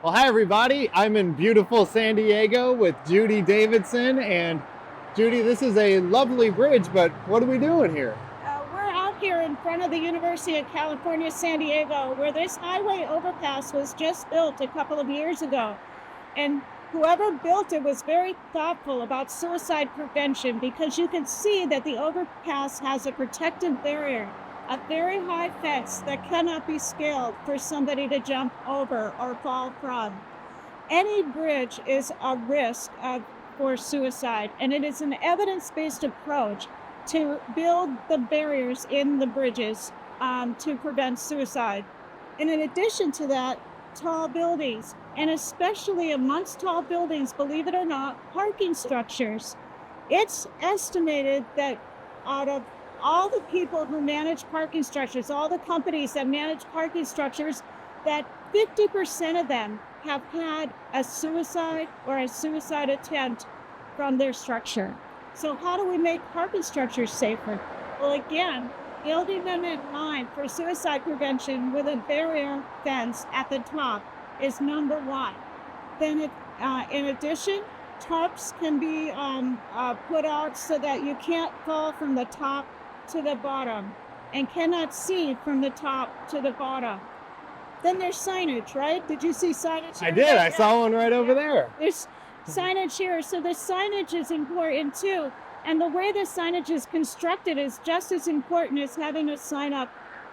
Well, hi everybody. I'm in beautiful San Diego with Judy Davidson. And Judy, this is a lovely bridge, but what are we doing here? We're out here in front of the University of California, San Diego, where this highway overpass was just built a couple of years ago. And whoever built it was very thoughtful about suicide prevention because you can see that the overpass has a protective barrier, a very high fence that cannot be scaled for somebody to jump over or fall from. Any bridge is a risk for suicide, and it is an evidence-based approach to build the barriers in the bridges to prevent suicide. And in addition to that, tall buildings, and especially amongst tall buildings, believe it or not, parking structures. It's estimated that out of all the people who manage parking structures, all the companies that manage parking structures, that 50% of them have had a suicide or a suicide attempt from their structure. So how do we make parking structures safer? Well, again, building them in line for suicide prevention with a barrier fence at the top is number one. Then in addition, tarps can be put out so that you can't fall from the top to the bottom and cannot see from the top to the bottom. Then there's signage, right? Did you see signage? I did. I saw one right over there. There's signage here. So the signage is important too. And the way the signage is constructed is just as important as having a sign up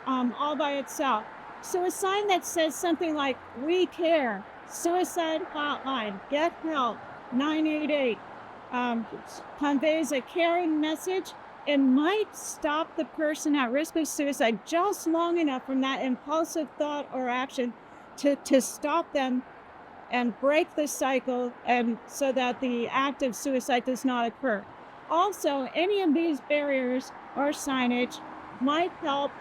all by itself. So a sign that says something like, "We care, suicide hotline, get help, 988, conveys a caring message and might stop the person at risk of suicide just long enough from that impulsive thought or action to stop them and break the cycle, and so that the act of suicide does not occur. Also, any of these barriers or signage might help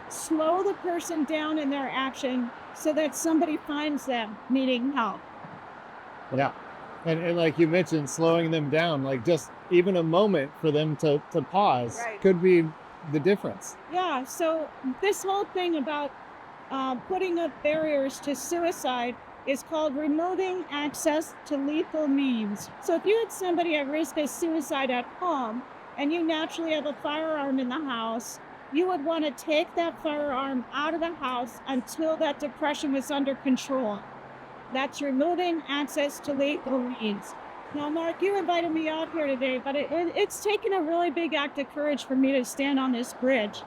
slow the person down in their action so that somebody finds them needing help. Yeah. And like you mentioned, slowing them down, like just even a moment for them to pause Right. could be the difference. Yeah, so this whole thing about putting up barriers to suicide is called removing access to lethal means. So if you had somebody at risk of suicide at home and you naturally have a firearm in the house, you would want to take that firearm out of the house until that depression was under control. That's removing access to lethal means. Now, Mark, you invited me out here today, but it's taken a really big act of courage for me to stand on this bridge.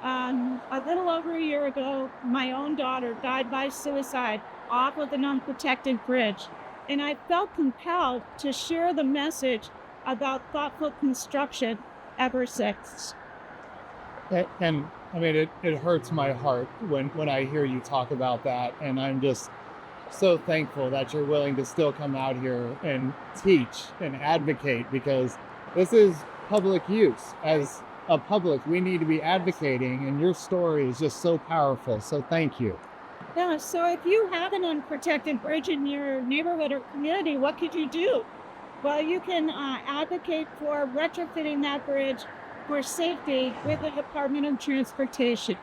A little over a year ago, my own daughter died by suicide off of an unprotected bridge. And I felt compelled to share the message about thoughtful construction ever since. And I mean, it hurts my heart when I hear you talk about that. And I'm just so thankful that you're willing to still come out here and teach and advocate, because this is public use. As a public, we need to be advocating, and your story is just so powerful. So thank you. Yeah, so if you have an unprotected bridge in your neighborhood or community, what could you do? Well, you can advocate for retrofitting that bridge for safety with the Department of Transportation.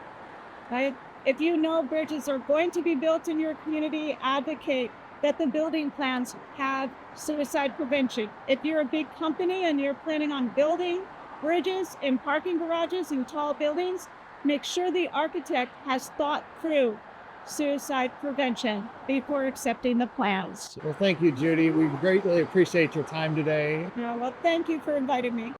Right? If you know bridges are going to be built in your community, advocate that the building plans have suicide prevention. If you're a big company and you're planning on building bridges in parking garages and tall buildings, make sure the architect has thought through suicide prevention before accepting the plans. Well, thank you, Judy. We greatly appreciate your time today. Well, thank you for inviting me.